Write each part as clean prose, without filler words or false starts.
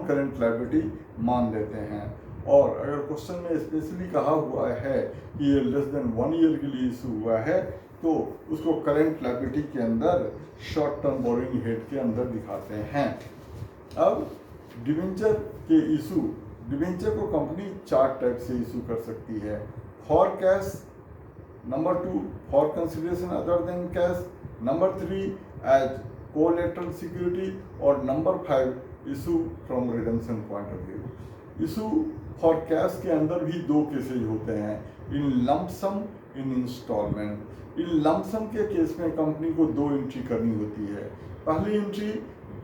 Non current liability मान लेते हैं। और अगर क्वेश्चन में स्पेशली कहा हुआ है कि ये लेस देन 1 ईयर के लिए इशू हुआ है तो उसको करेंट लायबिलिटी के अंदर शॉर्ट टर्म बोरोइंग हेड के अंदर दिखाते हैं। अब डिवेंचर के इशू, डिवेंचर को कंपनी 4 टाइप से इशू कर सकती है। For cash, number 2 for consideration other than cash, number 3 as collateral security और number 5 issue from redemption point of view. Issue for cash के अंदर भी 2 केसेज होते हैं, इन लंप सम, इन इंस्टॉलमेंट। इन लंप सम के केस में कंपनी को 2 एंट्री करनी होती है। पहली entry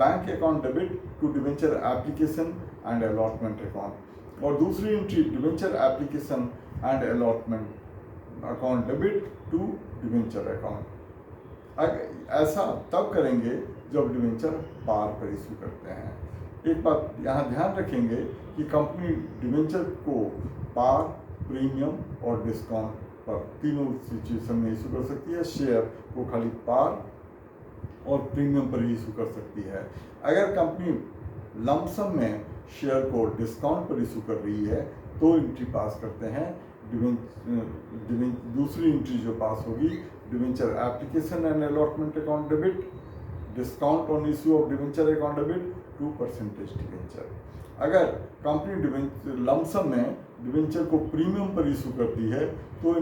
bank account debit to debenture application and allotment account, और दूसरी entry debenture application and allotment account debit to debenture account. ऐसा तब करेंगे जब डिवेंचर पार पर इशू करते हैं। एक बात यहाँ ध्यान रखेंगे कि कंपनी डिवेंचर को पार, प्रीमियम और डिस्काउंट पर तीनों सिचुएशन में इशू कर सकती है। शेयर को खाली पार और प्रीमियम पर ही इशू कर सकती है। अगर कंपनी लमसम में शेयर को डिस्काउंट पर इशू कर रही है तो एंट्री पास करते हैं। दूसरी एंट्री जो पास होगी, debenture application and allotment account debit, discount on issue of debenture account debit to percentage debenture. अगर कंपनी लमसम में डिवेंचर को प्रीमियम पर इशू करती है तो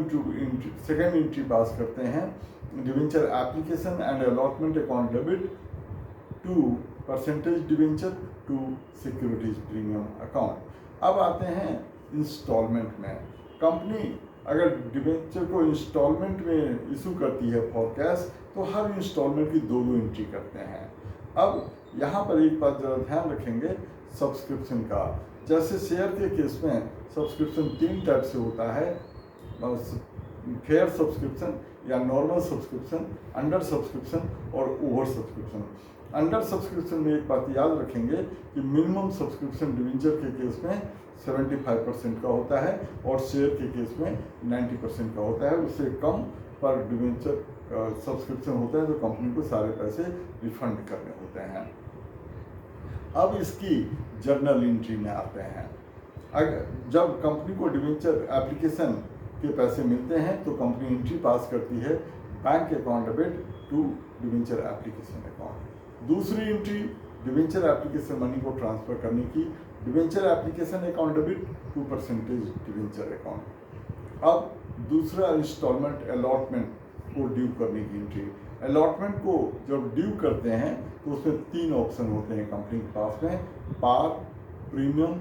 सेकेंड एंट्री पास करते हैं, debenture application and allotment account debit to percentage debenture to securities premium account. अब आते हैं इंस्टॉलमेंट में। कंपनी अगर डिवेंचर को इंस्टॉलमेंट में इशू करती है फॉर कैश तो हर इंस्टॉलमेंट की 2 एंट्री करते हैं। अब यहाँ पर एक बात जरा ध्यान रखेंगे सब्सक्रिप्शन का। जैसे शेयर के केस में सब्सक्रिप्शन 3 टाइप से होता है, फेयर सब्सक्रिप्शन या नॉर्मल सब्सक्रिप्शन, अंडर सब्सक्रिप्शन और ओवर सब्सक्रिप्शन। अंडर सब्सक्रिप्शन में एक बात याद रखेंगे कि मिनिमम सब्सक्रिप्शन डिवेंचर के केस में 75% का होता है और शेयर के केस में 90% का होता है। उससे कम पर डिवेंचर सब्सक्रिप्शन होता है तो कंपनी को सारे पैसे रिफंड करने होते हैं। अब इसकी जर्नल एंट्री में आते हैं। अगर जब कंपनी को डिवेंचर एप्लीकेशन के पैसे मिलते हैं तो कंपनी एंट्री पास करती है bank account debit to debenture application account. दूसरी एंट्री डिवेंचर एप्लीकेशन मनी को ट्रांसफर करने की, debenture application account debit to percentage debenture account. अब दूसरा इंस्टॉलमेंट अलॉटमेंट को ड्यू करने की एंट्री। अलॉटमेंट को जब ड्यू करते हैं तो उसमें 3 ऑप्शन होते हैं कंपनी के पास में, पार, प्रीमियम